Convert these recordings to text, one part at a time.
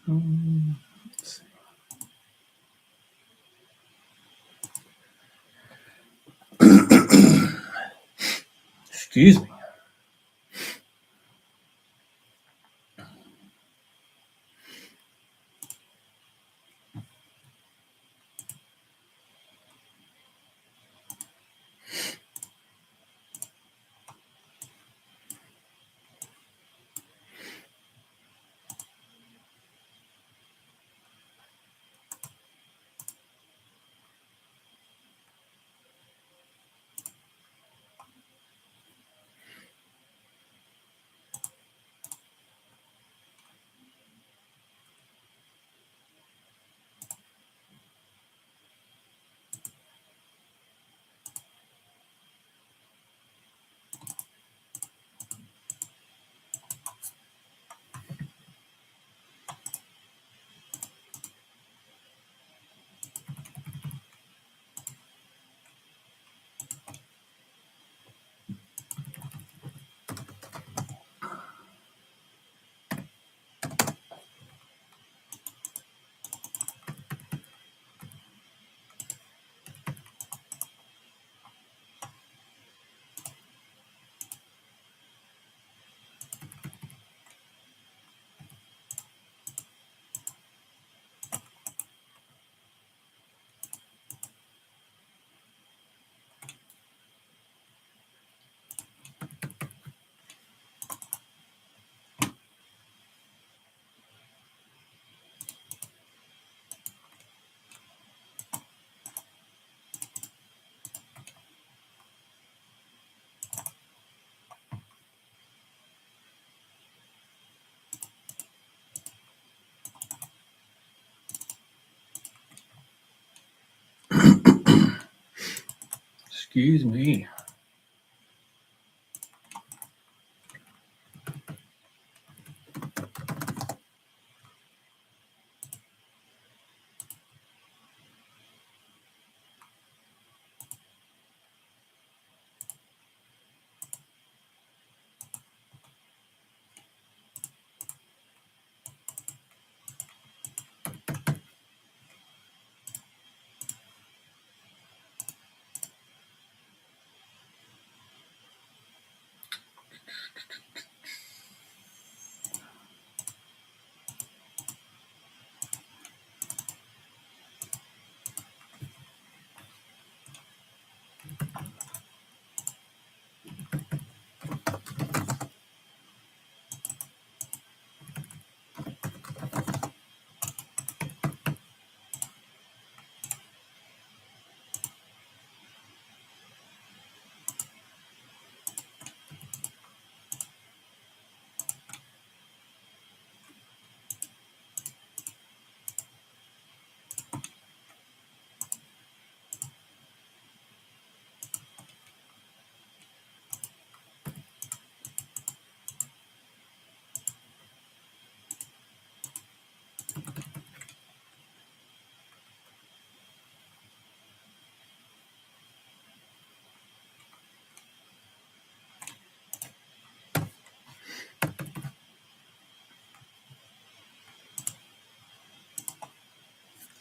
Let's see. Excuse me. Excuse me.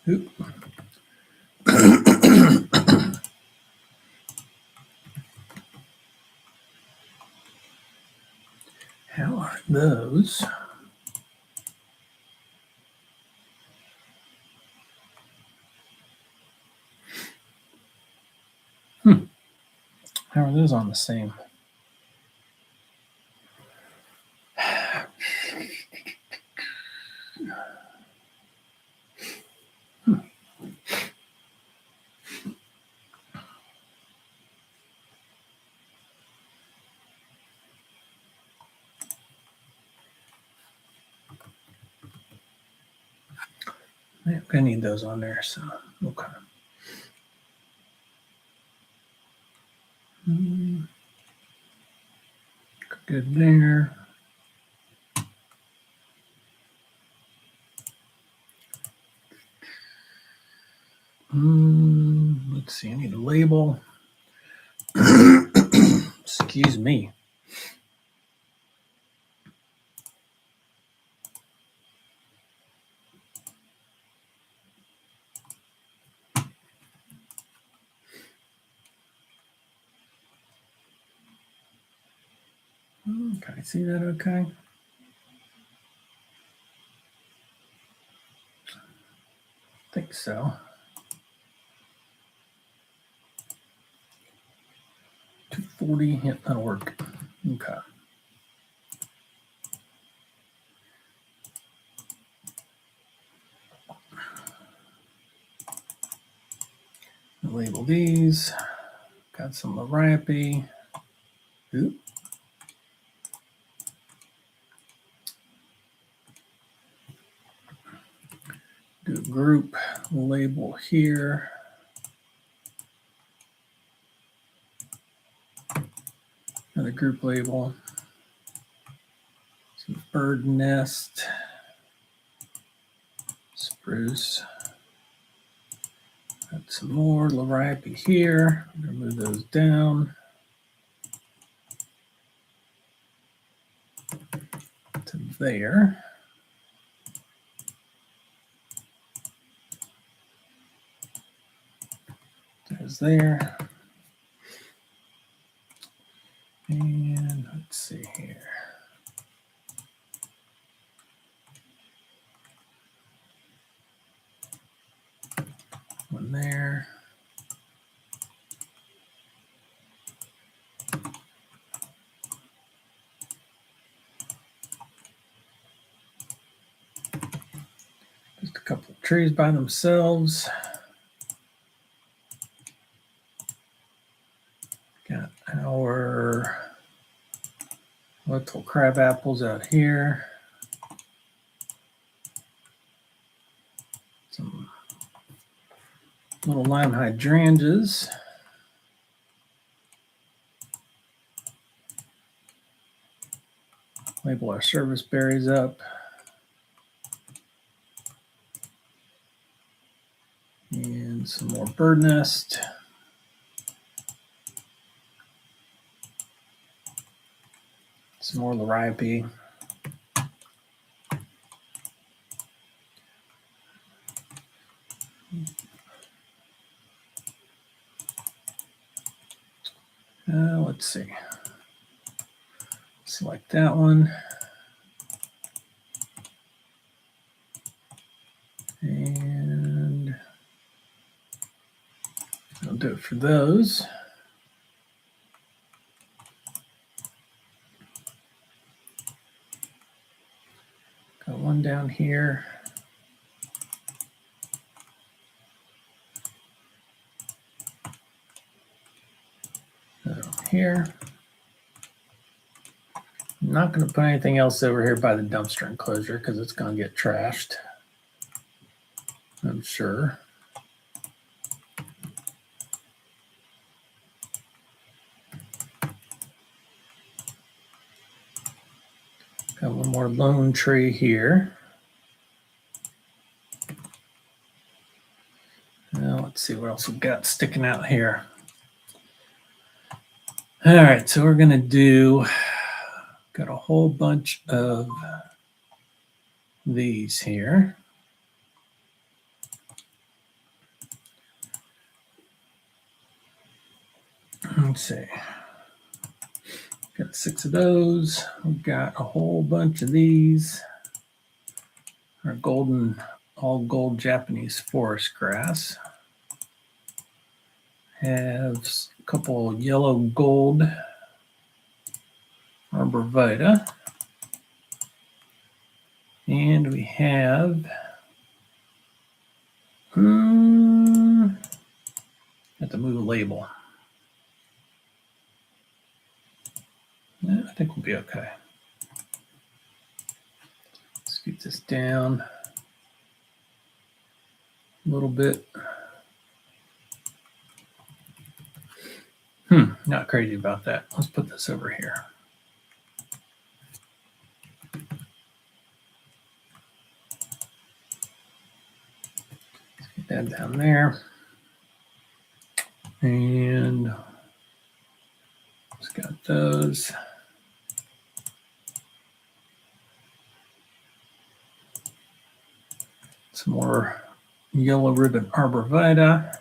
Oop. How are those? How are those on the same? I need those on there, so okay. Good there. Let's see, I need a label. Excuse me. Can I see that okay? I think so. 240, yeah, that'll work. Okay. Label these. Got some Liriope. Oop. Do a group label here. Another group label. Some bird nest. Spruce. Got some more Liriope here. I'm going to move those down to there. There's there. And let's see here. One there. Just a couple of trees by themselves. Got our little crab apples out here. Some little lime hydrangeas. Label our service berries up. And some more bird nest. Some more Liriope. Let's see. Select that one. And I'll do it for those. Got one down here. Here. I'm not going to put anything else over here by the dumpster enclosure because it's going to get trashed, I'm sure. Got one more lone tree here. Now let's see what else we've got sticking out here. All right, so we're going to do, got a whole bunch of these here. Let's see. Got 6 of those. We've got a whole bunch of these. Our golden, all gold Japanese forest grass. Have a couple yellow gold arborvitae. And we have have to move a label. Yeah, I think we'll be okay. Scoot this down a little bit. Not crazy about that. Let's put this over here. Let's get that down there. And just got those. Some more yellow ribbon arborvitae.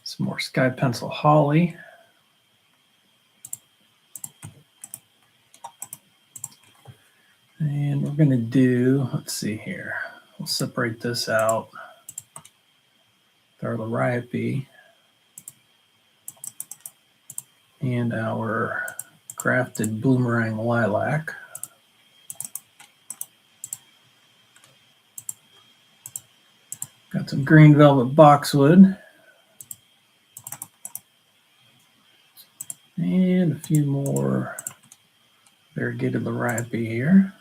Some more sky pencil holly. And we're going to do, let's see here. We'll separate this out. Our Liriope and our grafted Bloomerang Lilac. Got some green velvet boxwood. And a few more variegated Liriope here.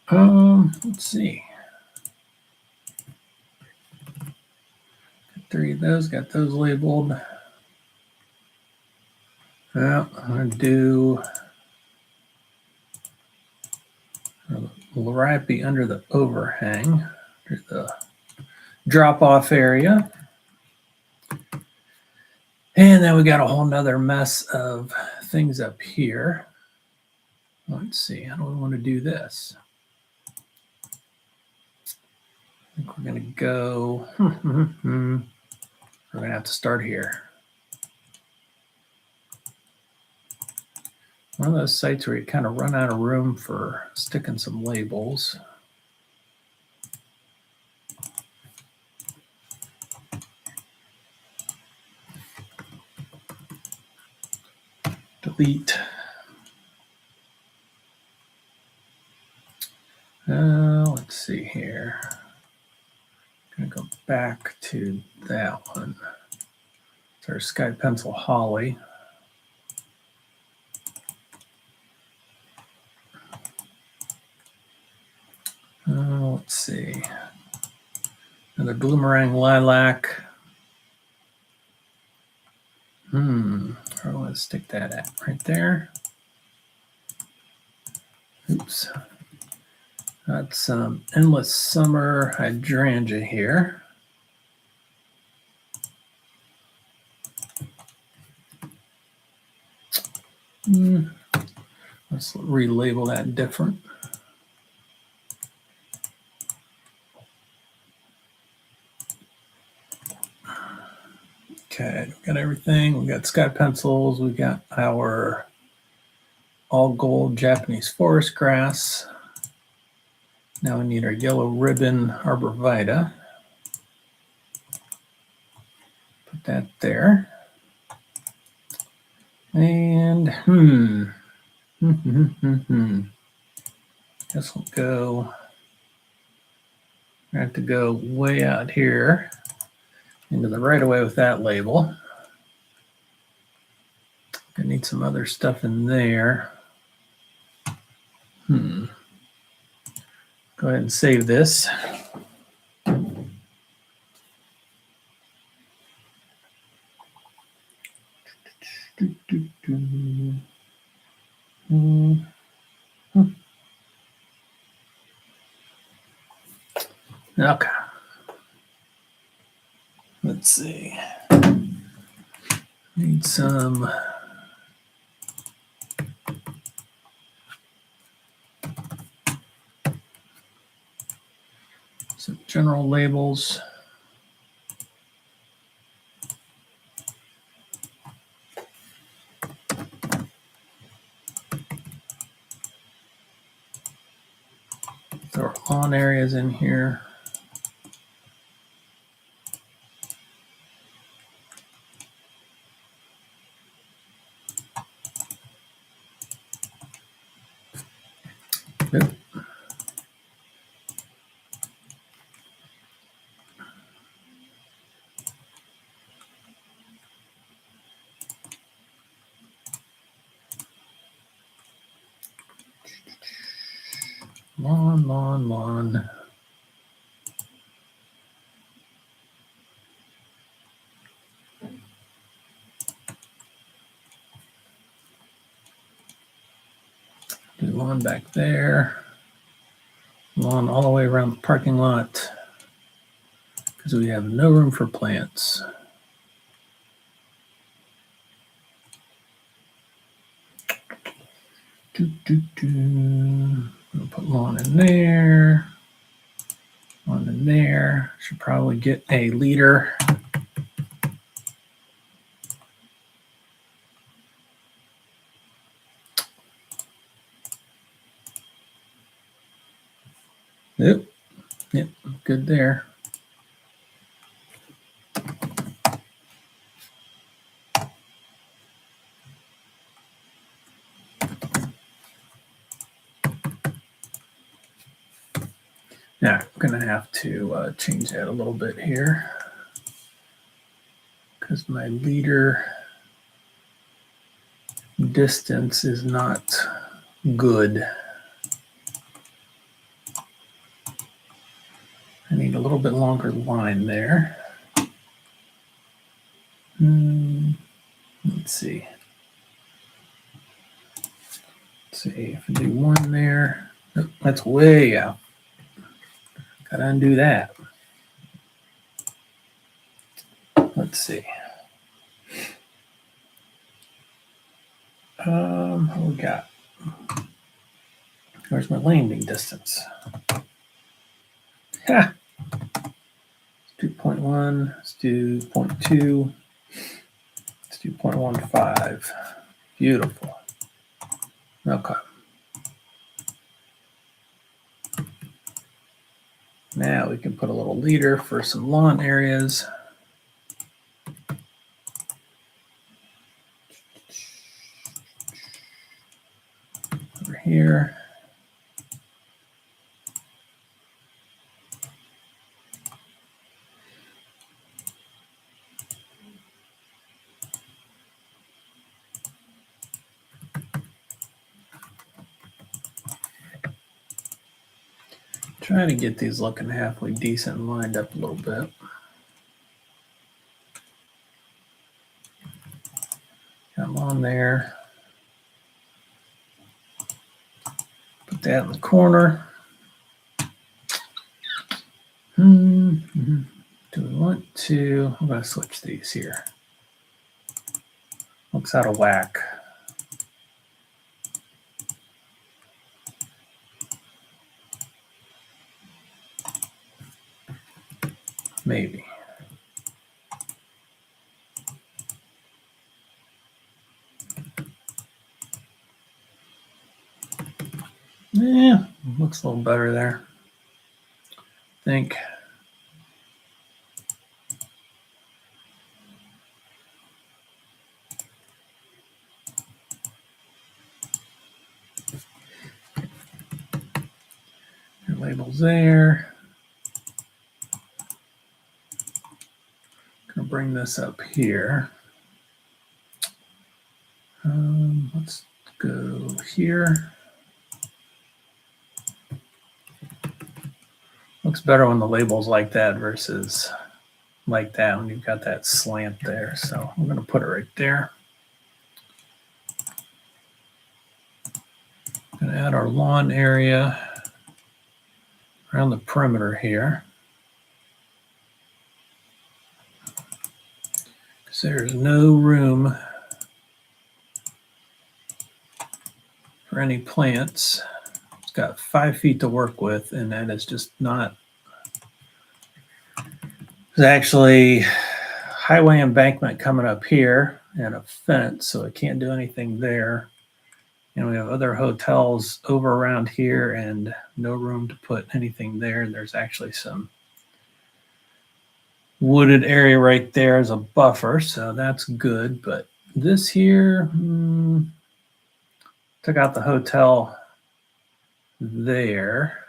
Let's see. Got 3 of those, got those labeled. Well, I'm going to do Liriope under the overhang, under the drop-off area. And then we got a whole nother mess of things up here. Let's see, how do we want to do this? I think we're going to go, we're going to have to start here. One of those sites where you kind of run out of room for sticking some labels. Delete. Let's see here. I'm going to go back to that one. It's our Sky Pencil Holly. Let's see. Another Bloomerang Lilac. Where do I want to stick that at? Right there. Oops. Got some Endless Summer Hydrangea here. Let's relabel that different. Okay, we got everything. We got Sky Pencils. We got our all gold Japanese forest grass. Now we need our yellow ribbon arborvitae. Put that there. And guess we'll go. I have to go way out here into the right of way with that label. I need some other stuff in there. Go ahead and save this. Okay. Let's see. Need some general labels. Throw our lawn areas in here. Yep. Lawn. Do lawn back there. Lawn all the way around the parking lot because we have no room for plants. I'll put lawn in there. Lawn in there. Should probably get a leader. Yep, good there. Yeah, I'm gonna have to change that a little bit here because my leader distance is not good. I need a little bit longer line there. Let's see. Let's see if I do one there. Oh, that's way out. Gotta undo that. Let's see. What we got? Where's my landing distance? Ha! 2.1. Let's do 0.2. Let's do 0.15. Beautiful. Okay. Now we can put a little leader for some lawn areas. Over here. Trying to get these looking halfway decent and lined up a little bit. Come on there. Put that in the corner. Do we want to? I'm going to switch these here. Looks out of whack. Maybe. Yeah, looks a little better there. I think. Your label's there. Gonna bring this up here. Let's go here. Looks better when the label's like that versus like that when you've got that slant there. So I'm going to put it right there. Going to add our lawn area around the perimeter here. Because there's no room for any plants. It's got 5 feet to work with, and that is just not. There's actually highway embankment coming up here and a fence, so I can't do anything there. And we have other hotels over around here and no room to put anything there. There's actually some wooded area right there as a buffer, so that's good. But this here, took out the hotel there.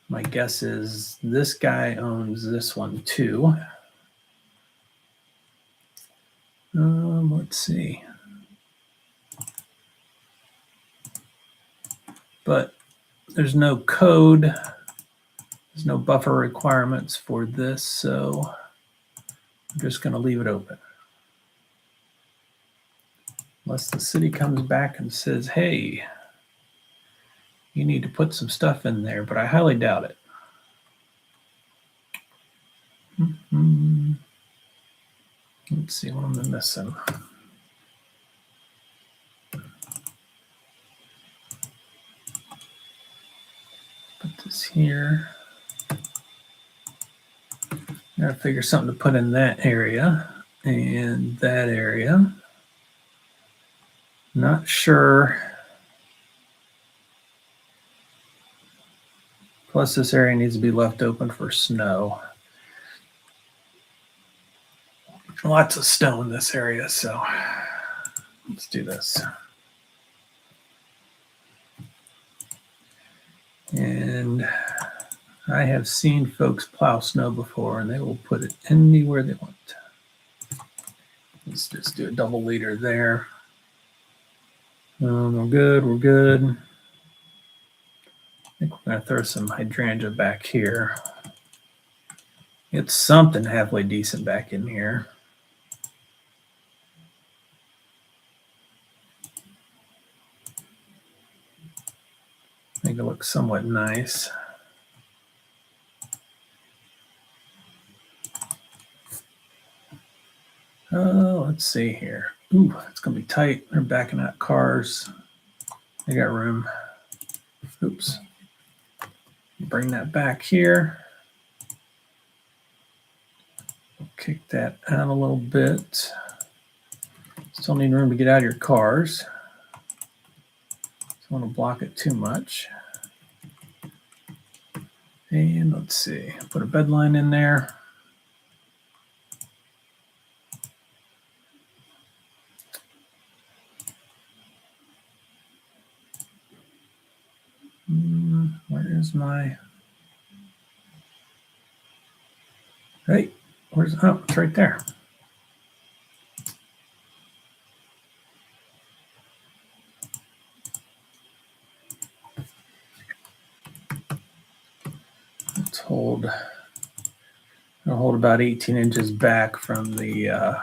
My guess is this guy owns this one too. Let's see. But there's no code. There's no buffer requirements for this, so I'm just going to leave it open. Unless the city comes back and says, hey, you need to put some stuff in there, but I highly doubt it. Let's see what I'm missing. Put this here. Gotta figure something to put in that area and that area. Not sure. If Plus this area needs to be left open for snow. Lots of snow in this area, so let's do this. And I have seen folks plow snow before, and they will put it anywhere they want. Let's just do a double leader there. We're good. We're good. I think we're going to throw some hydrangea back here. Get something halfway decent back in here. Make it look somewhat nice. Oh, let's see here. Ooh, it's going to be tight. They're backing out cars. They got room. Oops. Bring that back here. Kick that out a little bit. Still need room to get out of your cars. Don't want to block it too much. And let's see, put a bed line in there. Where is my, hey, where's, oh, it's right there. Let's hold, I'll hold about 18 inches back from the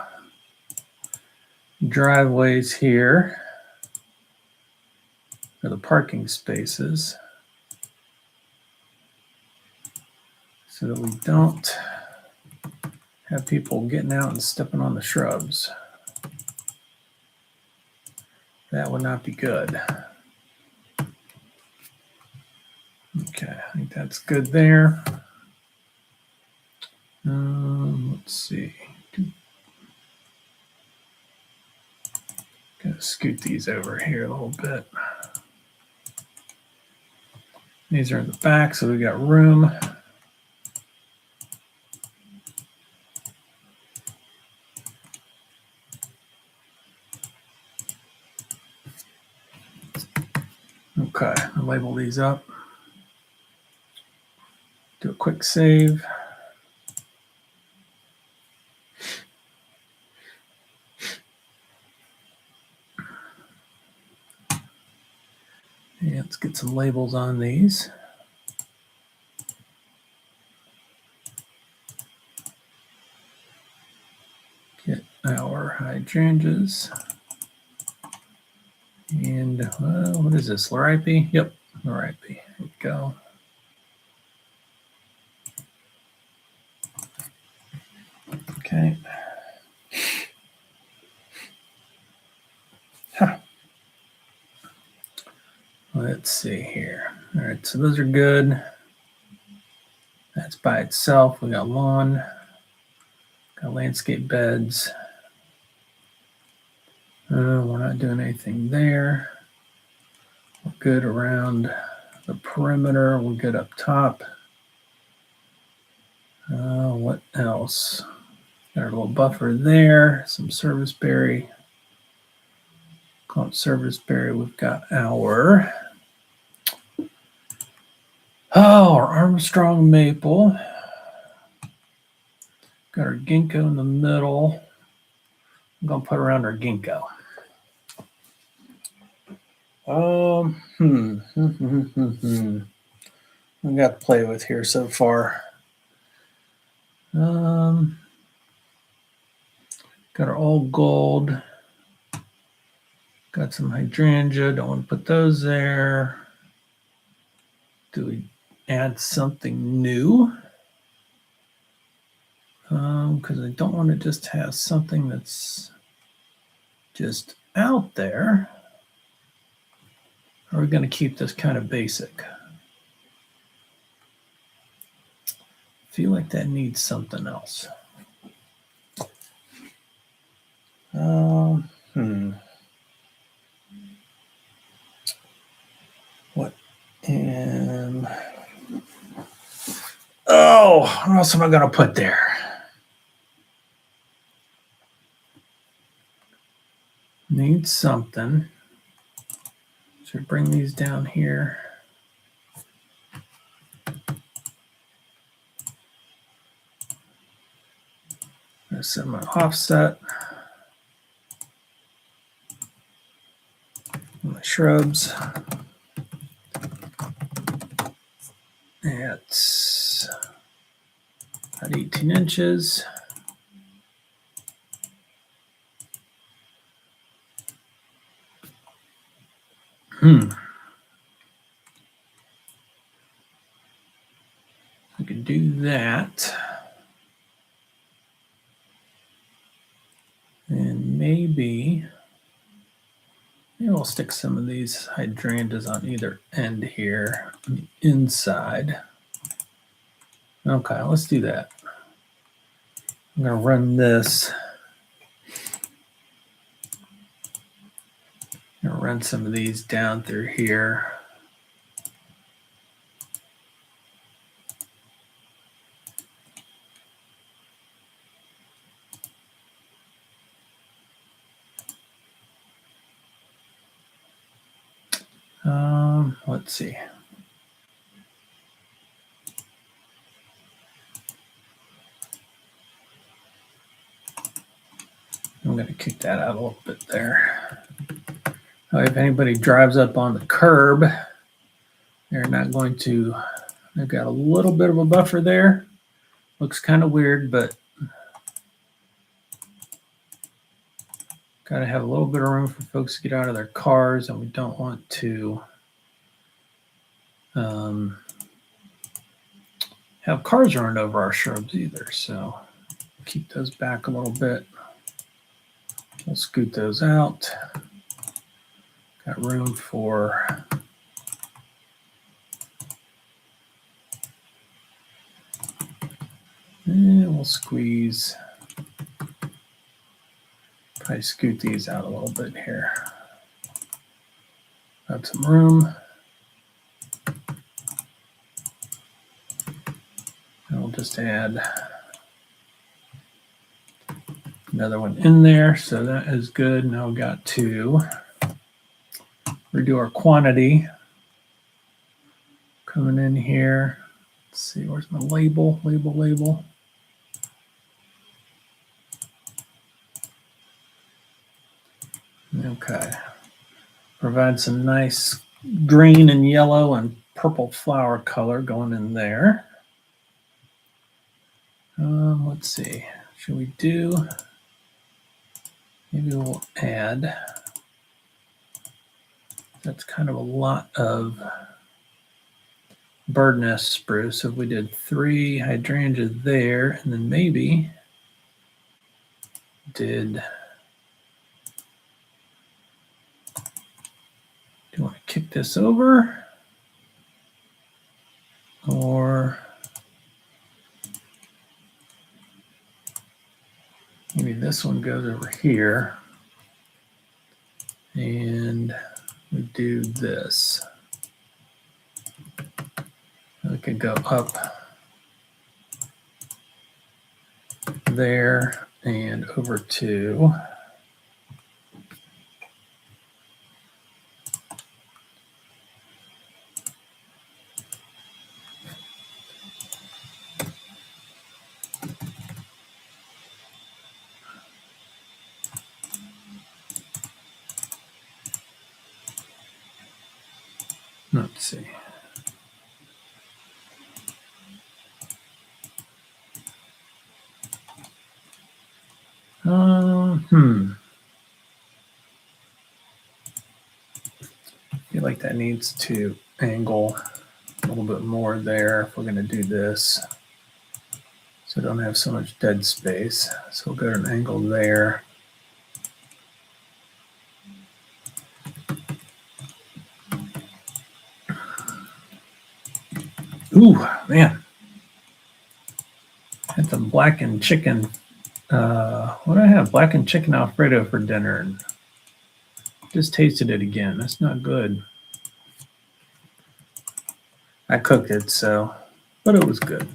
driveways here, or the parking spaces, so that we don't have people getting out and stepping on the shrubs. That would not be good. Okay, I think that's good there. Let's see. Gonna scoot these over here a little bit. These are in the back, so we got room. Okay, I'll label these up. Do a quick save. And let's get some labels on these. Get our hydrangeas. And what is this, Liripe? Yep, Liripe. There we go. Okay. Huh. Let's see here. All right, so those are good. That's by itself. We got lawn, got landscape beds. We're not doing anything there. We're good around the perimeter. We're good up top. What else? Got our little buffer there. Some serviceberry. Call it serviceberry. We've got our our Armstrong maple. Got our ginkgo in the middle. I'm gonna put around our ginkgo. We got to play with here so far. Got our old gold. Got some hydrangea. Don't want to put those there. Do we add something new? Because I don't want to just have something that's just out there. Or are we going to keep this kind of basic? I feel like that needs something else. What am what else am I going to put there? Need something. Should bring these down here. There's some offset. My shrubs. It's about 18 inches. I could do that. And maybe we'll stick some of these hydrangeas on either end here on the inside. Okay, let's do that. I'm going to run this. I'm going to run some of these down through here. Let's see. I'm going to kick that out a little bit there. If anybody drives up on the curb, they're not going to, they've got a little bit of a buffer there. Looks kind of weird, but got to have a little bit of room for folks to get out of their cars, and we don't want to have cars run over our shrubs either. So keep those back a little bit. We'll scoot those out. Got room for and we'll squeeze. Probably scoot these out a little bit here. Got some room. And we'll just add another one in there. So that is good. Now we got to redo our quantity. Coming in here. Let's see, where's my label? Label. Okay. Provide some nice green and yellow and purple flower color going in there. Let's see. Should we do? Maybe we'll add. That's kind of a lot of bird nest spruce. So if we did 3 hydrangeas there, and then maybe did. Do you want to kick this over? Or maybe this one goes over here. And we do this. We could go up there and over to let's see. I feel like that needs to angle a little bit more there if we're going to do this. So don't have so much dead space. So we'll go to an angle there. Ooh, man. Had some blackened chicken. What do I have? Blackened chicken Alfredo for dinner. And just tasted it again. That's not good. I cooked it, so, but it was good.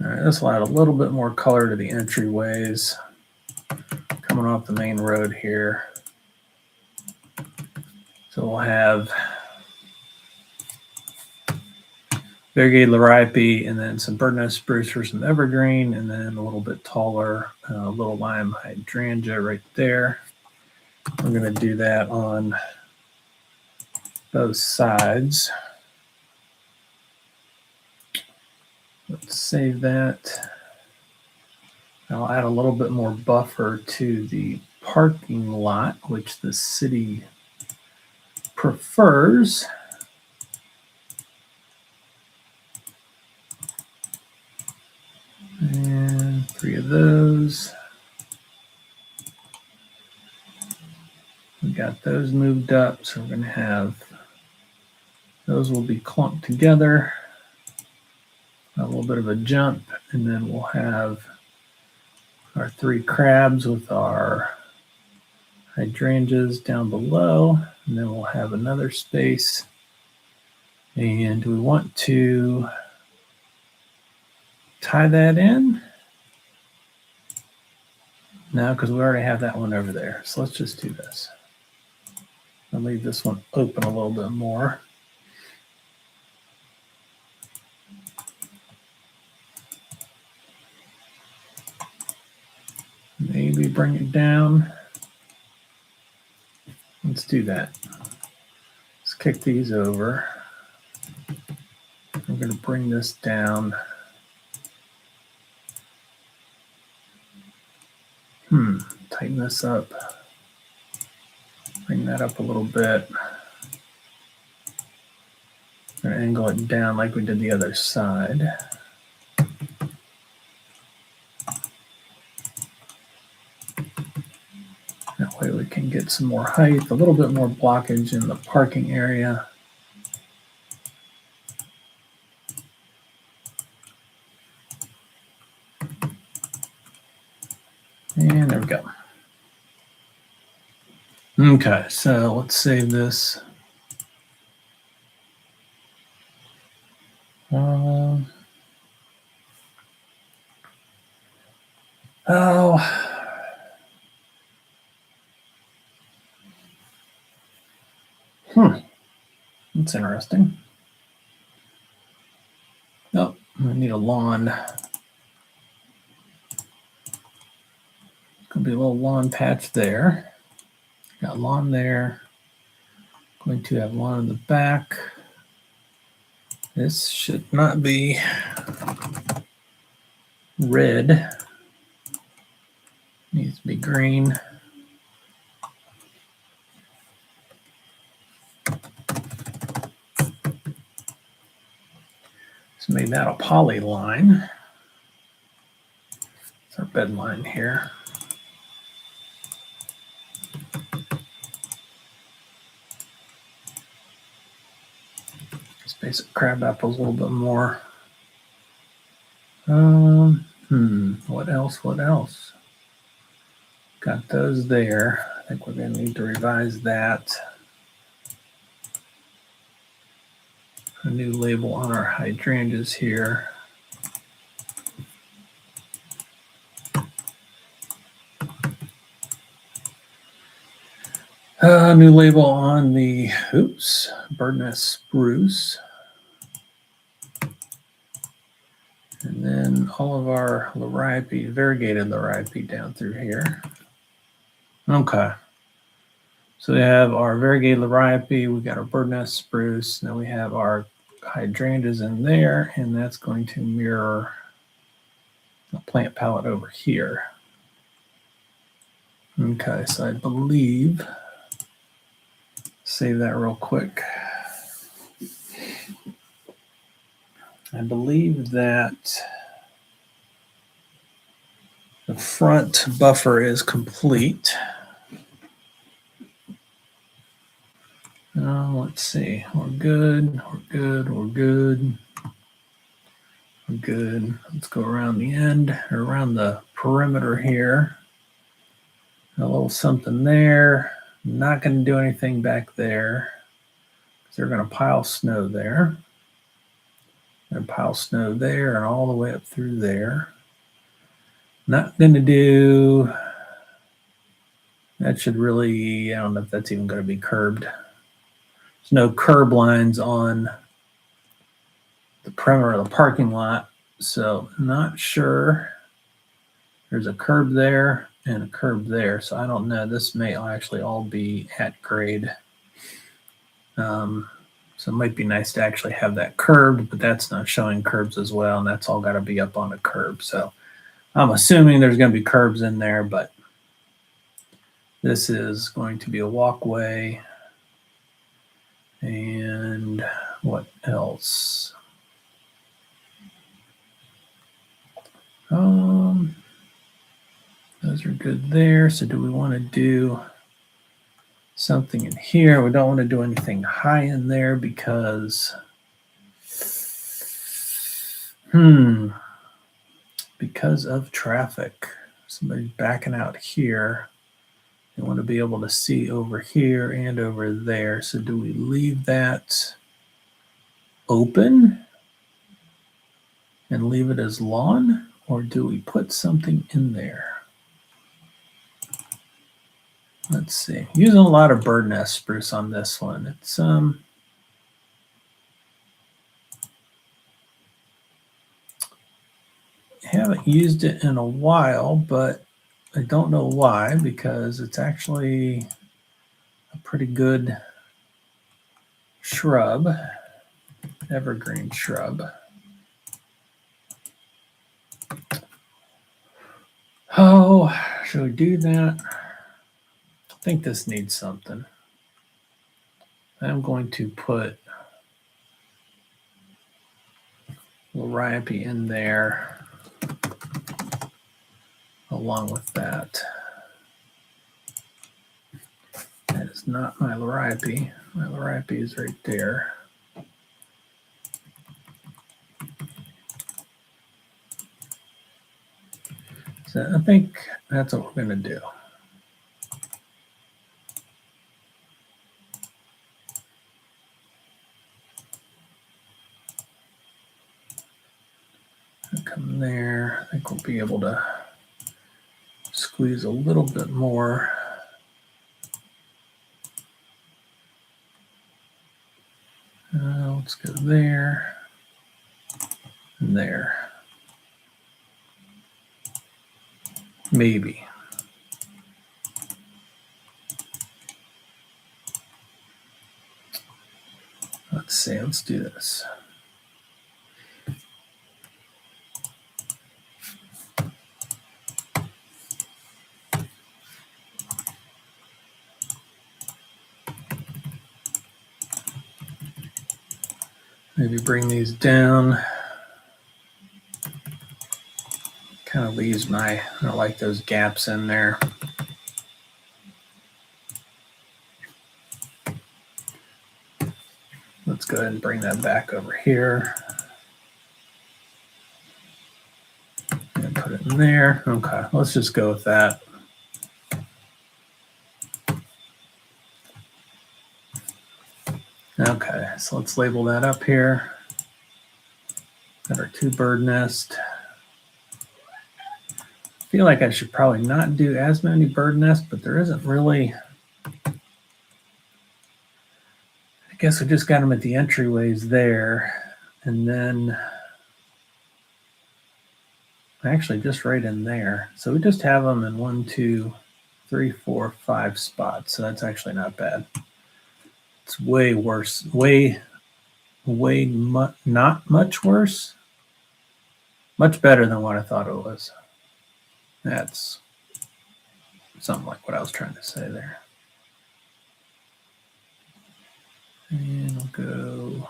All right, this will add a little bit more color to the entryways coming off the main road here. So we'll have variegated liripe, and then some birdnest spruce for some evergreen, and then a little bit taller little lime hydrangea right there. We're going to do that on both sides. Let's save that. I'll add a little bit more buffer to the parking lot, which the city prefers. And 3 of those. We got those moved up, so we're going to have those will be clumped together. A little bit of a jump, and then we'll have our 3 crabs with our hydrangeas down below, and then we'll have another space. And do we want to tie that in? No, because we already have that one over there. So let's just do this. I'll leave this one open a little bit more. Maybe bring it down. Let's do that. Let's kick these over. I'm going to bring this down. Tighten this up. Bring that up a little bit. I'm going to angle it down like we did the other side. That way we can get some more height, a little bit more blockage in the parking area. And there we go. Okay, so let's save this. That's interesting. Oh, I need a lawn. Gonna be a little lawn patch there. Got lawn there. Going to have lawn in the back. This should not be red. Needs to be green. So made that a poly line. It's our bed line here. Basic crab apples a little bit more. What else? What else? Got those there. I think we're going to need to revise that. A new label on our hydrangeas here. New label on the birdnest spruce. And then all of our liripe, variegated liripe down through here. Okay. So we have our variegated liripe, we got our birdnest spruce, then we have our hydrangeas in there, and that's going to mirror the plant palette over here. Okay, so I believe, save that real quick. I believe that the front buffer is complete. Let's see. We're good. We're good. We're good. We're good. Let's go around the end, or around the perimeter here. A little something there. Not going to do anything back there because they're going to pile snow there. And pile snow there and all the way up through there. Not going to do, that should really, I don't know if that's even going to be curbed. There's no curb lines on the perimeter of the parking lot, so not sure. There's a curb there and a curb there, so I don't know. This may actually all be at grade. So it might be nice to actually have that curbed, but that's not showing curbs as well, and that's all got to be up on a curb. So I'm assuming there's going to be curbs in there, but this is going to be a walkway. And what else? Those are good there. So do we want to do something in here? We don't want to do anything high in there because because of traffic. Somebody's backing out here. They want to be able to see over here and over there. So do we leave that open and leave it as lawn, or do we put something in there? Let's see. Using a lot of bird nest spruce on this one. It's haven't used it in a while, but I don't know why, because it's actually a pretty good shrub, evergreen shrub. Oh, should we do that? I think this needs something. I'm going to put liriope in there along with that. That is not my liriope. My liriope is right there. So I think that's what we're going to do. Come there. I think we'll be able to squeeze a little bit more. Let's go there and there. Maybe. Let's see. Let's do this. Maybe bring these down. Kind of leaves I don't like those gaps in there. Let's go ahead and bring that back over here. And put it in there. Okay, let's just go with that. Okay, so let's label that up here. Got our 2 bird nest. I feel like I should probably not do as many bird nests, but there isn't really. I guess we just got them at the entryways there. And then actually just right in there. So we just have them in 1, 2, 3, 4, 5 spots. So that's actually not bad. It's way worse. Not much worse. Much better than what I thought it was. That's something like what I was trying to say there. And we'll go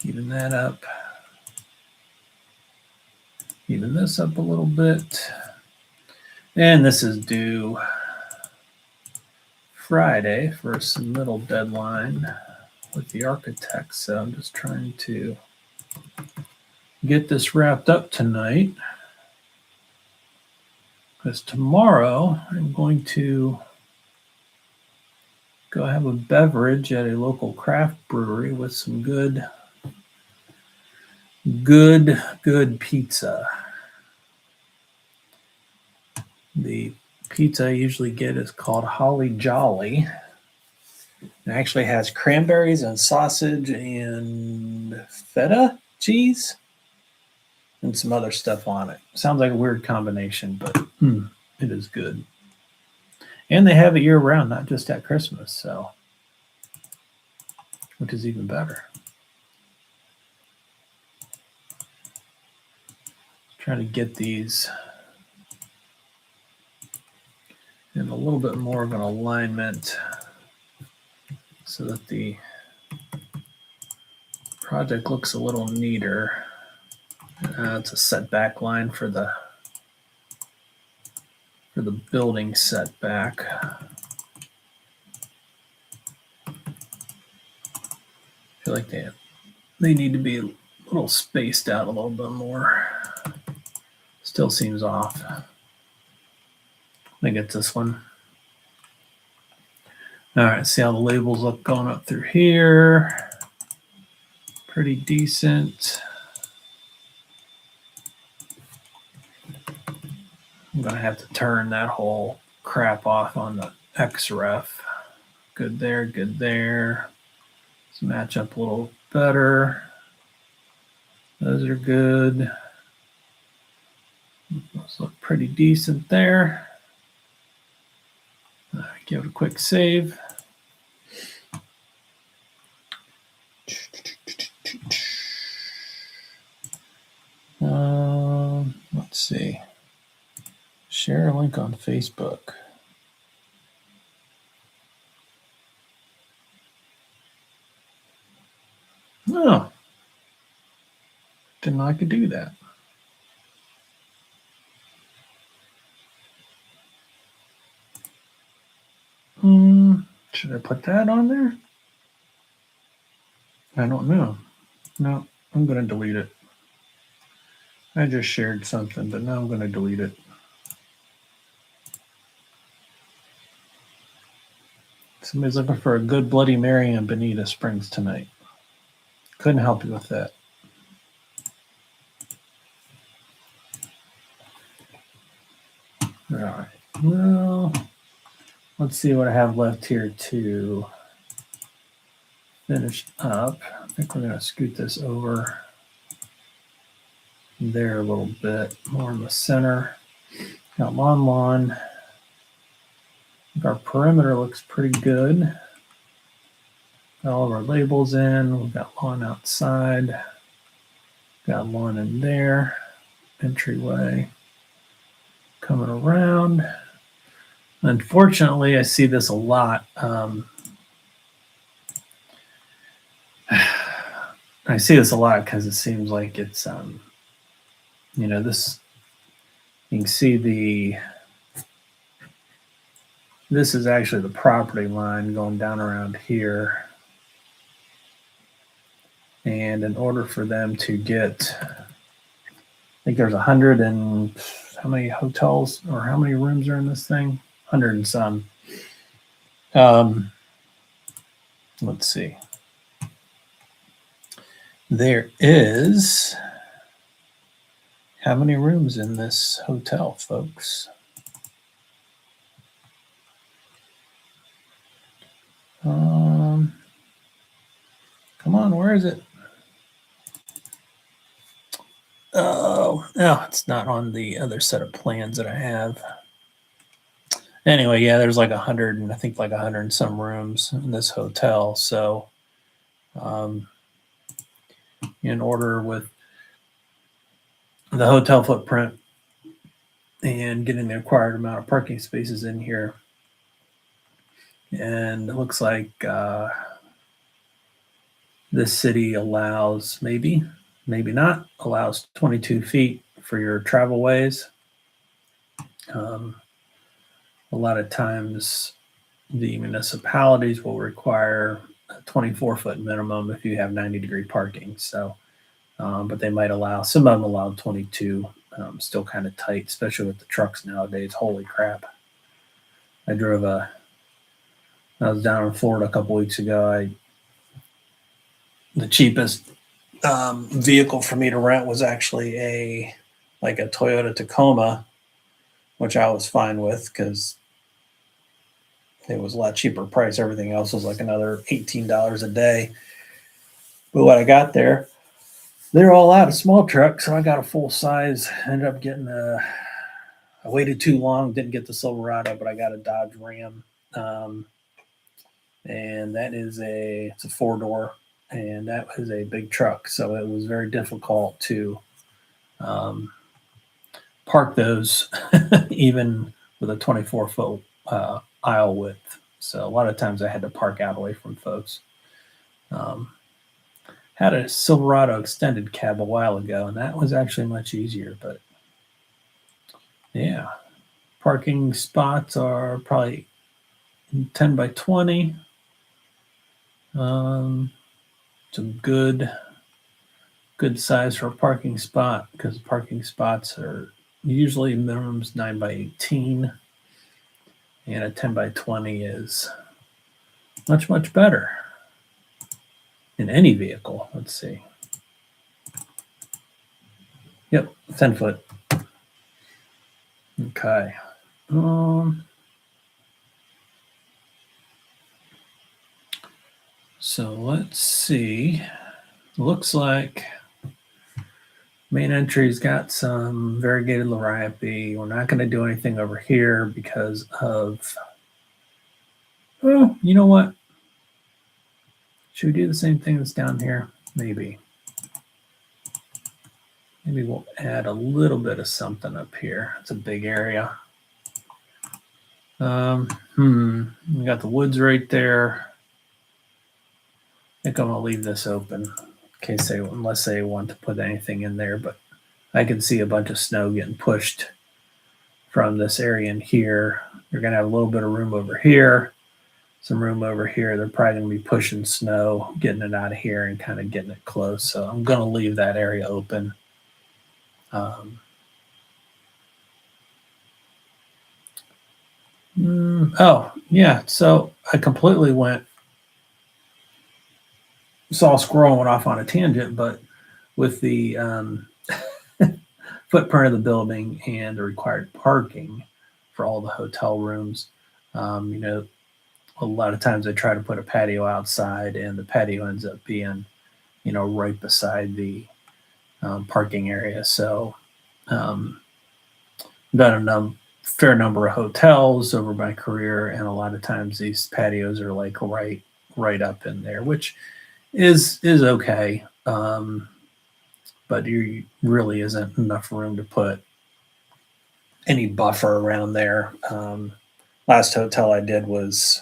even that up. Even this up a little bit. And this is due Friday for a submittal deadline with the architect. So I'm just trying to get this wrapped up tonight. Because tomorrow I'm going to go have a beverage at a local craft brewery with some good good pizza. The pizza I usually get is called Holly Jolly. It actually has cranberries and sausage and feta cheese and some other stuff on it. Sounds like a weird combination, but it is good. And they have it year round, not just at Christmas, so which is even better. Trying to get these in a little bit more of an alignment so that the project looks a little neater. It's a setback line for the building setback. I feel like they need to be a little spaced out a little bit more. Still seems off. I think it's this one. All right, see how the labels look going up through here. Pretty decent. I'm gonna have to turn that whole crap off on the XREF. Good there, good there. Let's match up a little better. Those are good. Those look pretty decent there. Give it a quick save. Let's see. Share a link on Facebook. Oh, didn't know I could do that. Should I put that on there? I don't know. No, I'm going to delete it. I just shared something, but now I'm going to delete it. Somebody's looking for a good Bloody Mary in Bonita Springs tonight. Couldn't help you with that. All right. Well, let's see what I have left here to finish up. I think we're going to scoot this over there a little bit, more in the center. Got lawn. Our perimeter looks pretty good. Got all of our labels in. We've got lawn outside. Got lawn in there. Entryway coming around. Unfortunately, I see this a lot. I see this a lot because it seems like it's, this, you can see this is actually the property line going down around here. And in order for them to get, I think there's 100 and how many hotels or how many rooms are in this thing? 100 and some. Let's see. There is how many rooms in this hotel, folks? Come on, where is it? Oh, no, it's not on the other set of plans that I have. Anyway, yeah, there's like 100 and I think like 100 and some rooms in this hotel. So, in order with the hotel footprint and getting the required amount of parking spaces in here, and it looks like this city allows maybe not, allows 22 feet for your travel ways. A lot of times the municipalities will require a 24-foot minimum if you have 90-degree parking. So, but they might allow, some of them allow 22, still kind of tight, especially with the trucks nowadays. Holy crap. I was down in Florida a couple weeks ago. The cheapest vehicle for me to rent was actually a Toyota Tacoma, which I was fine with because it was a lot cheaper price. Everything else was like another $18 a day. But when I got there, they're all out of small trucks, so I got a full size. Ended up getting I waited too long, didn't get the Silverado, but I got a Dodge Ram, and that is it's a 4-door, and that was a big truck, so it was very difficult to park those, even with a 24-foot aisle width. So a lot of times I had to park out away from folks. Had a Silverado extended cab a while ago, and that was actually much easier. But yeah, parking spots are probably 10 by 20. Some good size for a parking spot, because parking spots are usually minimums 9 by 18, and a 10 by 20 is much better in any vehicle. Let's see. Yep, 10 foot. Okay. So let's see. Looks like main entry's got some variegated liriape. We're not going to do anything over here because of. Oh, you know what? Should we do the same thing that's down here? Maybe. Maybe we'll add a little bit of something up here. It's a big area. We got the woods right there. I think I'm gonna leave this open in case unless they want to put anything in there, but I can see a bunch of snow getting pushed from this area in here. You're gonna have a little bit of room over here, some room over here. They're probably gonna be pushing snow, getting it out of here and kind of getting it close. So I'm gonna leave that area open. Oh, yeah. So I completely saw a squirrel and went off on a tangent, but with the footprint of the building and the required parking for all the hotel rooms, a lot of times they try to put a patio outside, and the patio ends up being, right beside the parking area. So, done a fair number of hotels over my career, and a lot of times these patios are like right up in there, which is okay, but there really isn't enough room to put any buffer around there. Last hotel I did was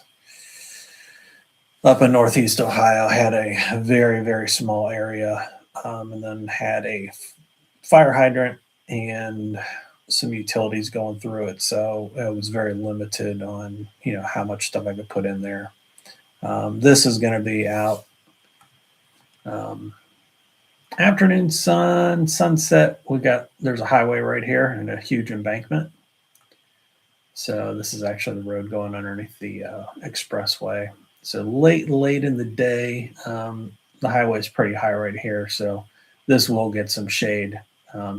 up in Northeast Ohio. Had a very small area, and then had a fire hydrant and some utilities going through it, so it was very limited on how much stuff I could put in there. This is going to be out afternoon sunset. There's a highway right here and a huge embankment, so this is actually the road going underneath the expressway. So late in the day, the highway is pretty high right here, so this will get some shade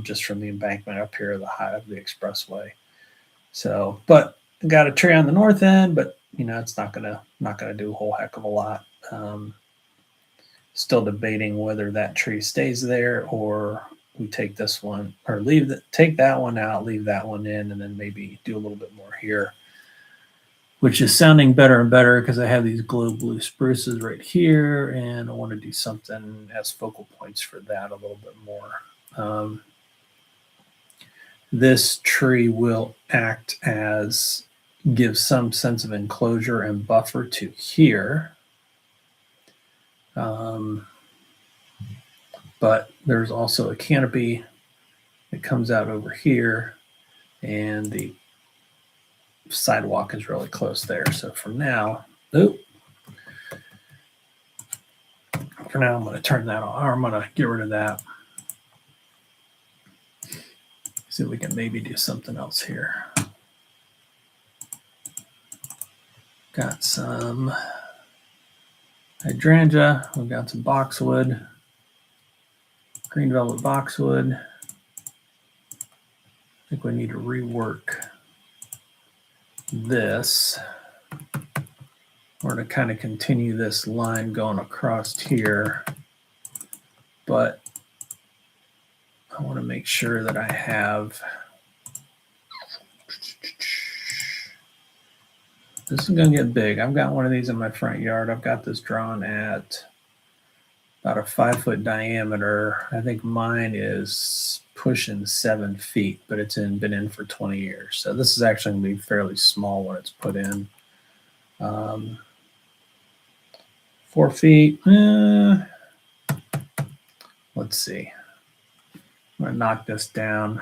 just from the embankment up here, the high of the expressway. So, but got a tree on the north end, but it's not gonna do a whole heck of a lot. Still debating whether that tree stays there or we take this one or take that one out, leave that one in, and then maybe do a little bit more here, which is sounding better and better because I have these glow blue spruces right here, and I want to do something as focal points for that a little bit more. This tree will act as give some sense of enclosure and buffer to here. But there's also a canopy that comes out over here, and the sidewalk is really close there. So for now, I'm going to turn that on, or I'm going to get rid of that. See if we can maybe do something else here. Got some hydrangea. We've got some boxwood. green velvet boxwood. I think we need to rework this. We're going to kind of continue this line going across here, but I want to make sure that I have, this is going to get big. I've got one of these in my front yard. I've got this drawn at about a 5-foot diameter. I think mine is pushing 7 feet, but it's been in for 20 years. So this is actually going to be fairly small when it's put in. 4 feet. Let's see. I'm going to knock this down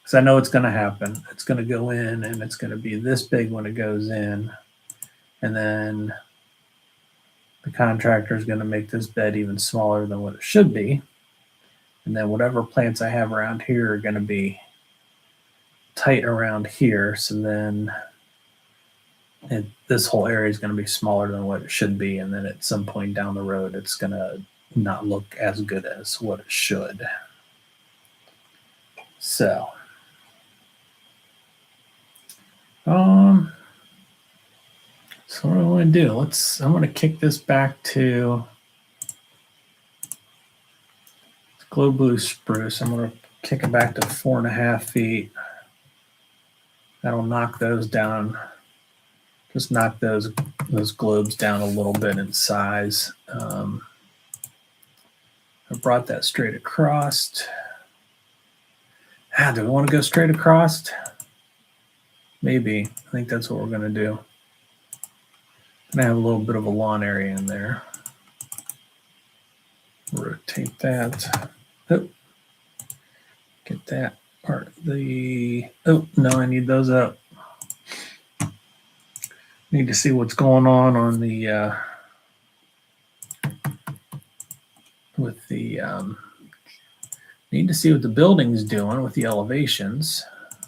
because I know it's going to happen. It's going to go in and it's going to be this big when it goes in. And then the contractor is going to make this bed even smaller than what it should be. And then whatever plants I have around here are going to be tight around here. So then this whole area is going to be smaller than what it should be. And then at some point down the road, it's going to not look as good as what it should. So, so what do I want to do? I'm going to kick this back to Glow Blue Spruce. I'm going to kick it back to 4.5 feet. That'll knock those down. Just knock those globes down a little bit in size. I brought that straight across. Do we want to go straight across? Maybe. I think that's what we're going to do. And I have a little bit of a lawn area in there. Rotate that. Oh, get that part. Oh, no, I need those up. Need to see what's going on the need to see what the building's doing with the elevations.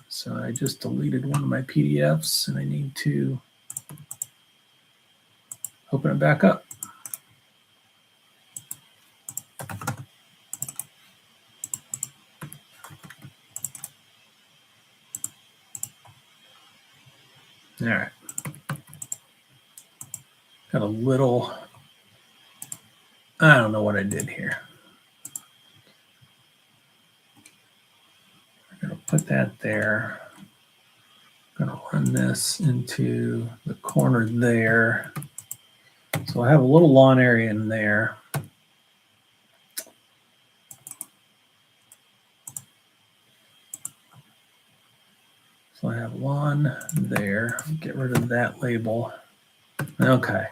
So I just deleted one of my PDFs and I need to open it back up. All right. Got a little, I don't know what I did here. I'm going to put that there. I'm going to run this into the corner there. So I have a little lawn area in there. So I have lawn there. Get rid of that label. Okay.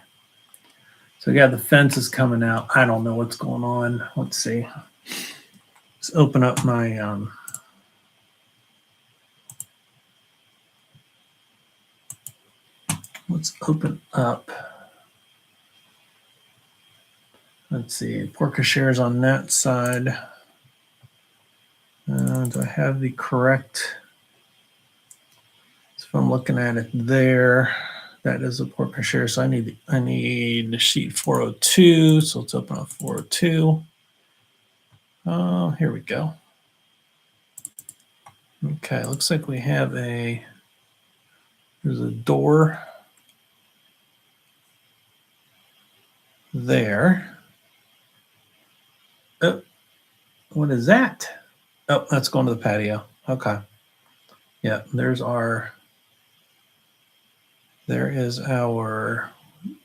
So we got the fences coming out. I don't know what's going on. Let's see. Let's open up my let's open up. Let's see. Porca shares on that side. Do I have the correct? So if I'm looking at it there, that is a porca share. So I need the sheet 402. So let's open up 402. Here we go. Okay, looks like we have there's a door there. Oh, what is that? Oh, that's going to the patio. Okay. Yeah, there is our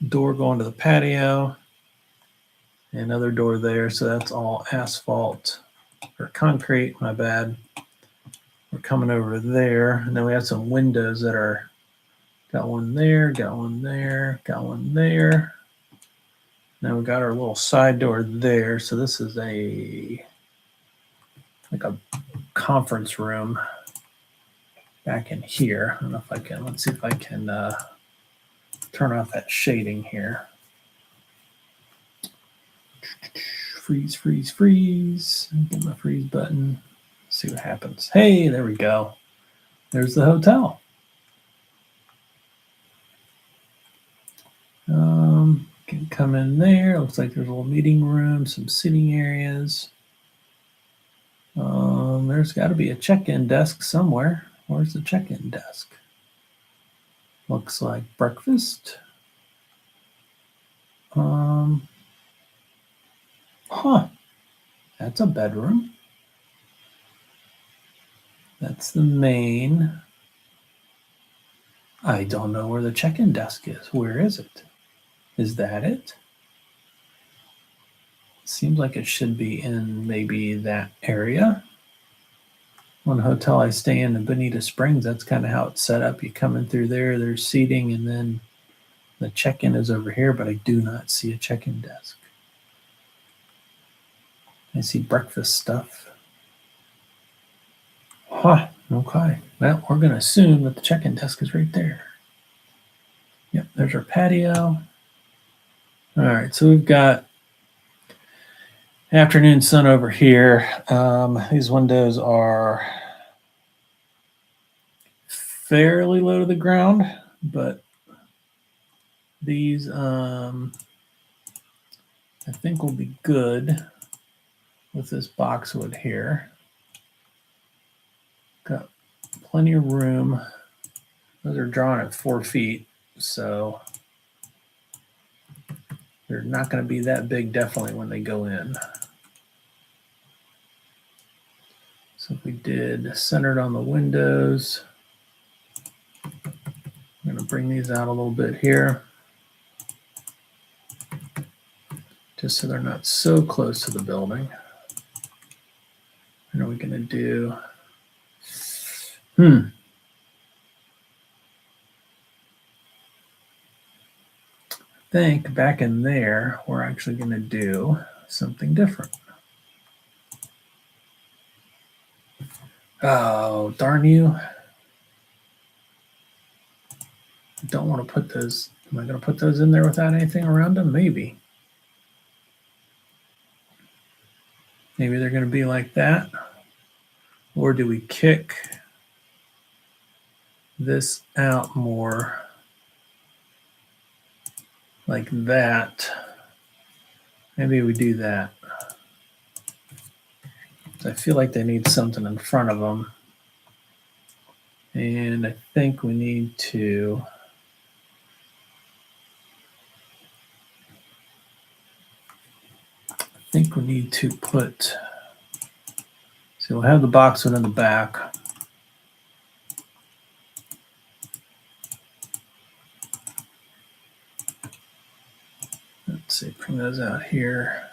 door going to the patio. Another door there, so that's all asphalt or concrete, my bad. We're coming over there, and then we have some windows that are, got one there, got one there, got one there. Now we got our little side door there, so this is like a conference room back in here. I don't know if I can, let's see if I can turn off that shading here. Freeze, freeze, freeze. Get my freeze button. See what happens. Hey, there we go. There's the hotel. Can come in there. Looks like there's a little meeting room, some sitting areas. There's got to be a check-in desk somewhere. Where's the check-in desk? Looks like breakfast. That's a bedroom. That's the main. I don't know where the check-in desk is. Where is it? Is that it? Seems like it should be in maybe that area. One hotel I stay in Bonita Springs, that's kind of how it's set up. You come in through there, there's seating, and then the check-in is over here, but I do not see a check-in desk. I see breakfast stuff. Okay. Well, we're going to assume that the check-in desk is right there. Yep, there's our patio. All right, so we've got afternoon sun over here. These windows are fairly low to the ground, but these I think will be good with this boxwood here. Got plenty of room. Those are drawn at 4 feet, so they're not going to be that big definitely when they go in. So if we did centered on the windows, I'm going to bring these out a little bit here, just so they're not so close to the building. And are we going to do, I think back in there, we're actually going to do something different. Oh, darn you. I don't want to put those. Am I going to put those in there without anything around them? Maybe. Maybe they're going to be like that. Or do we kick this out more like that? Maybe we do that. I feel like they need something in front of them. And I think we need to put, so we'll have the boxwood in the back. Let's see, bring those out here.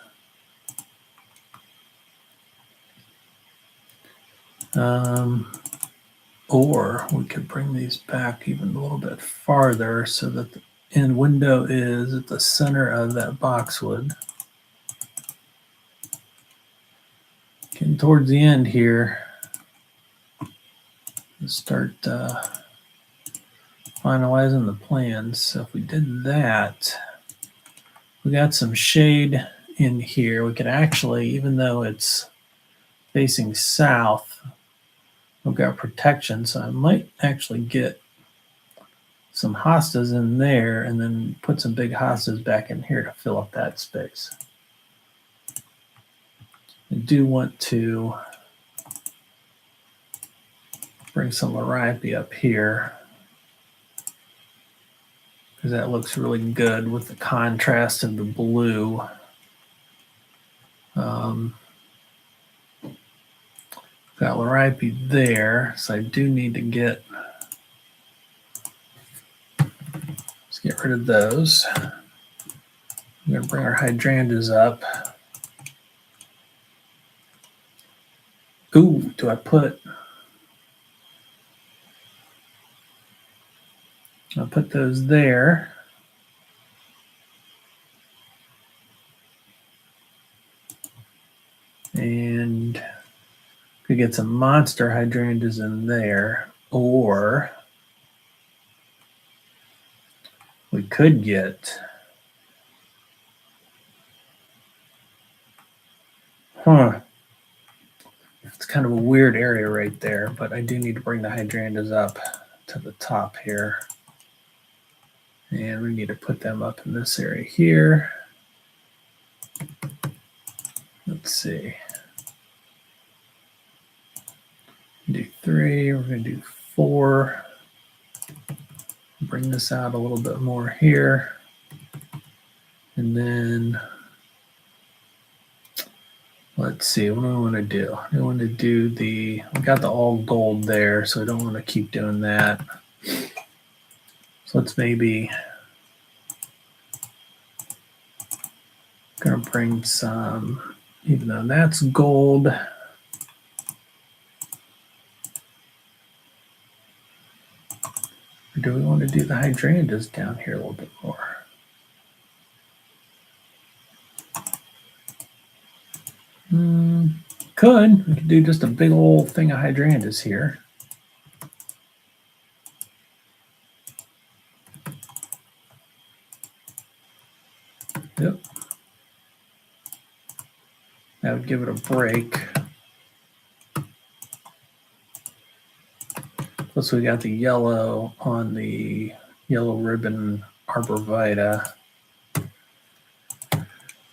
Or we could bring these back even a little bit farther so that the end window is at the center of that boxwood. Getting towards the end here, let's start finalizing the plans. So if we did that, we got some shade in here. We could actually, even though it's facing south, we've got protection. So I might actually get some hostas in there and then put some big hostas back in here to fill up that space. I do want to bring some Liripe up here because that looks really good with the contrast of the blue. Got Liripe there, so I do need to get, let's get rid of those. I'm going to bring our hydrangeas up. Ooh, do I put, I'll put those there. And could get some monster hydrangeas in there, or we could get, it's kind of a weird area right there, but I do need to bring the hydrangeas up to the top here. And we need to put them up in this area here. Let's see. 3. We're going to do 4. Bring this out a little bit more here. And then let's see, what do I want to do? I want to do we got the all gold there, so I don't want to keep doing that. So let's maybe going to bring some, even though that's gold. Or do we want to do the hydrangeas down here a little bit more? Could. We could do just a big old thing of hydrangeas here. Yep. That would give it a break. Plus we got the yellow on the yellow ribbon arborvitae.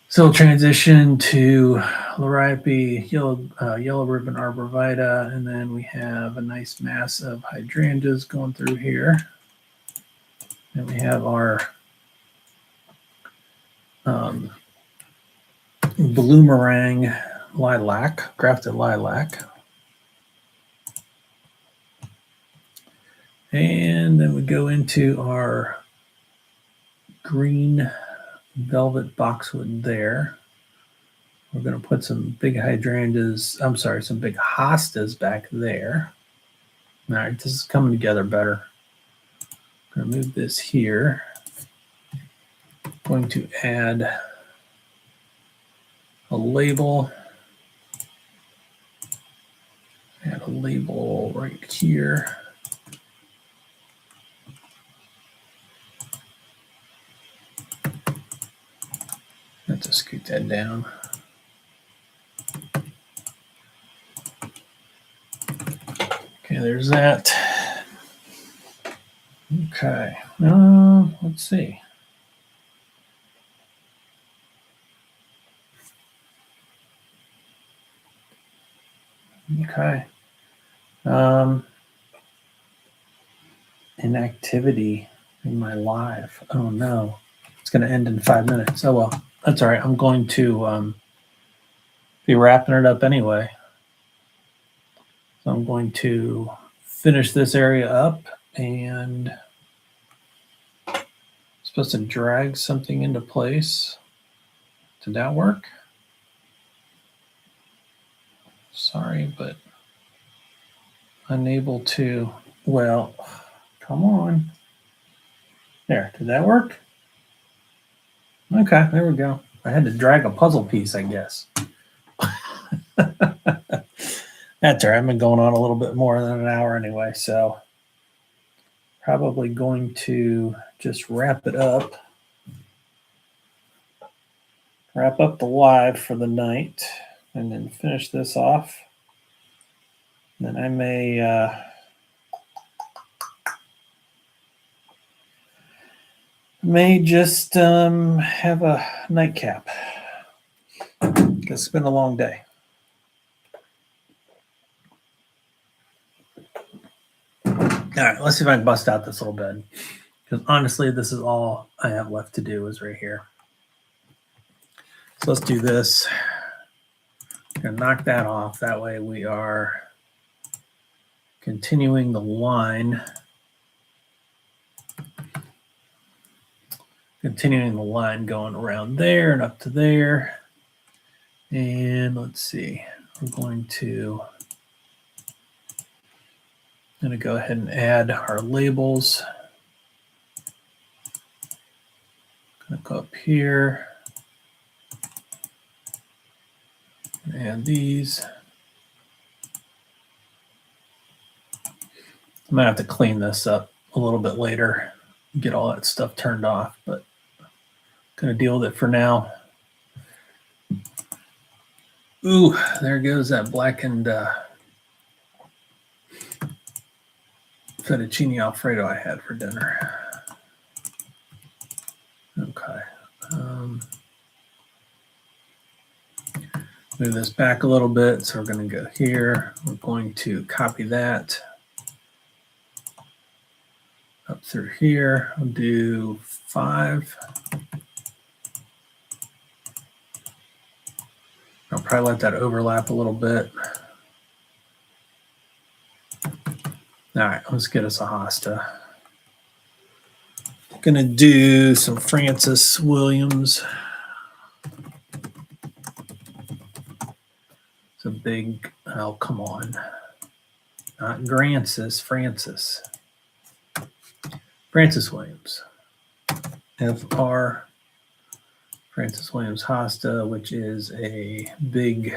So we'll transition to Liriope, yellow ribbon arborvitae, and then we have a nice mass of hydrangeas going through here. And we have our bloomerang lilac, grafted lilac. And then we go into our green velvet boxwood there. We're going to put some big hydrangeas, some big hostas back there. All right, this is coming together better. I'm going to move this here. I'm going to add a label. Add a label right here. I have to scoot that down. Okay, there's that. Okay, let's see. Okay. Inactivity in my live. Oh no, it's going to end in 5 minutes. Oh well, that's all right. I'm going to be wrapping it up anyway. So I'm going to finish this area up and I'm supposed to drag something into place. Did that work? Sorry, but unable to. Well, come on. There, did that work? Okay, there we go. I had to drag a puzzle piece, I guess. That's all right. I've been going on a little bit more than an hour anyway, so probably going to just wrap it up. Wrap up the live for the night and then finish this off. Then I may just have a nightcap because it's been a long day. All right, let's see if I can bust out this little bed. Because honestly, this is all I have left to do is right here. So let's do this. I'm going to knock that off. That way we are continuing the line. Continuing the line going around there and up to there. And let's see. We're going to go ahead and add our labels. Going to go up here. Add these. I might have to clean this up a little bit later, get all that stuff turned off, but I'm going to deal with it for now. Ooh, there goes that blackened fettuccine Alfredo I had for dinner. Okay. Move this back a little bit. So we're going to go here. We're going to copy that up through here. I'll do 5. I'll probably let that overlap a little bit. All right, let's get us a hosta. Gonna do some Francis Williams. It's a big, oh, come on. Not Grancis, Francis. Francis Williams. FR Francis Williams hosta, which is a big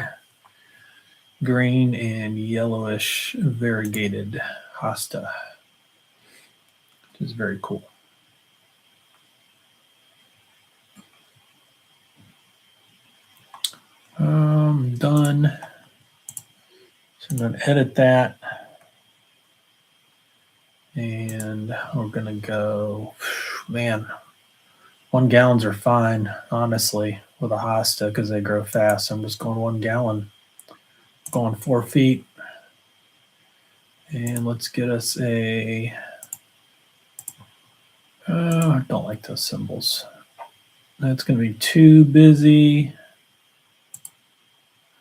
green and yellowish variegated hosta, which is very cool. Done. So I'm going to edit that. And we're going to go, man, 1 gallons are fine, honestly, with a hosta because they grow fast. I'm just going 1 gallon, going 4 feet. And let's get us a, I don't like those symbols. That's going to be too busy.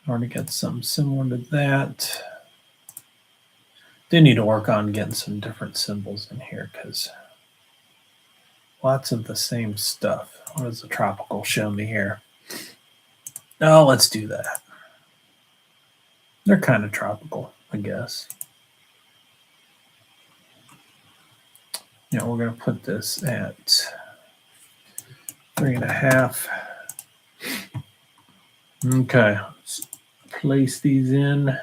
I already got something similar to that. They need to work on getting some different symbols in here because lots of the same stuff. What does the tropical show me here? Oh, let's do that. They're kind of tropical, I guess. Yeah, we're going to put this at 3.5. Okay, let's place these in.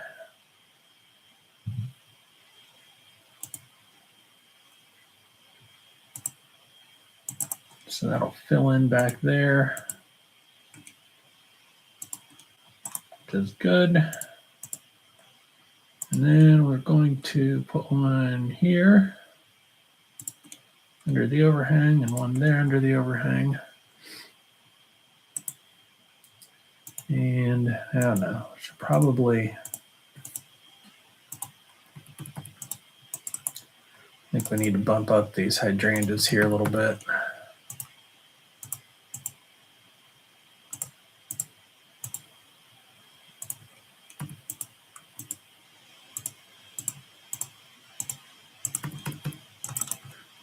So that'll fill in back there, which is good. And then we're going to put one here under the overhang and one there under the overhang. And I don't know, should probably, I think we need to bump up these hydrangeas here a little bit.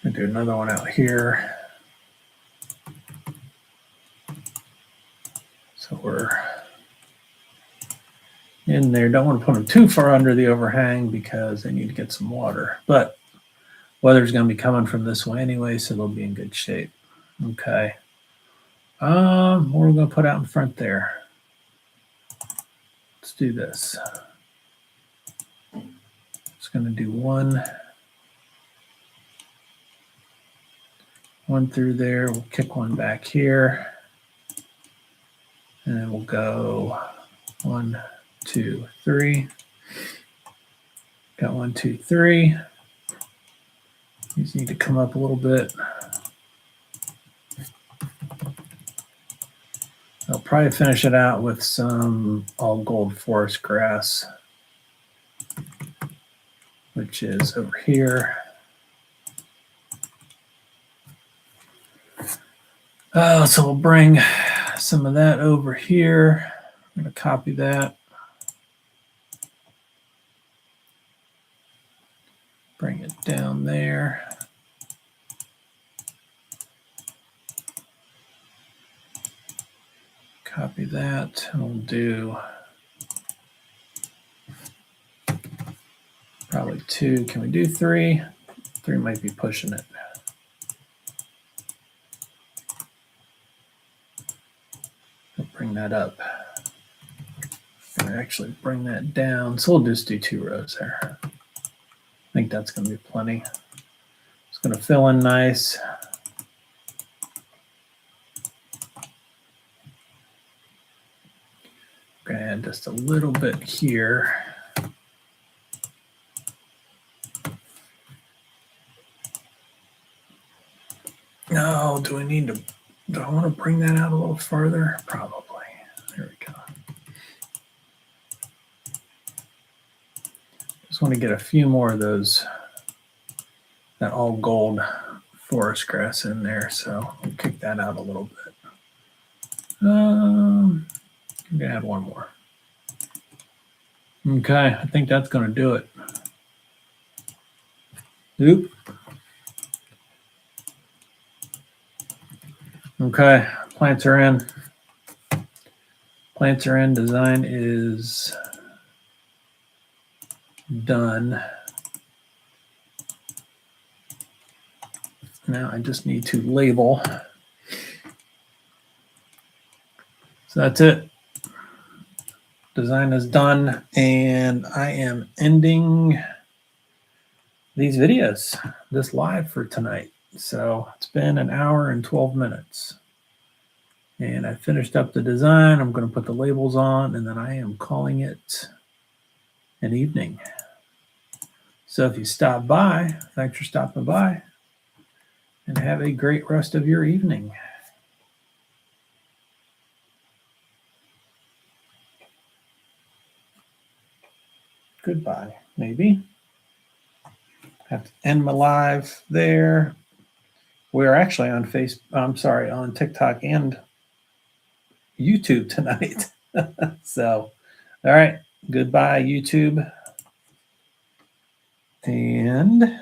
I'll do another one out here. So we're in there. Don't want to put them too far under the overhang because they need to get some water. But weather's going to be coming from this way anyway, so they'll be in good shape. Okay. What are we going to put out in front there? Let's do this. Just going to do one through there. We'll kick one back here. And then we'll go 1, 2, 3. Got 1, 2, 3. These need to come up a little bit. I'll probably finish it out with some all gold forest grass, which is over here. So we'll bring some of that over here. I'm going to copy that. Bring it down there. Copy that, and we'll do probably 2. Can we do 3? 3 might be pushing it. We'll bring that up. And actually bring that down. So we'll just do 2 rows there. I think that's going to be plenty. It's going to fill in nice. And just a little bit here. No, do I want to bring that out a little further? Probably. There we go. want to get a few more of those, that all gold forest grass in there. So we'll kick that out a little bit. I'm going to add one more. Okay, I think that's going to do it. Oop. Okay, plants are in. Plants are in. Design is done. Now I just need to label. So that's it. Design is done, and I am ending these videos, this live for tonight. So it's been an hour and 12 minutes. And I finished up the design. I'm going to put the labels on, and then I am calling it an evening. So if you stop by, thanks for stopping by, and have a great rest of your evening. Goodbye, maybe. Have to end my live there. We're actually on on TikTok and YouTube tonight. So, all right. Goodbye, YouTube. And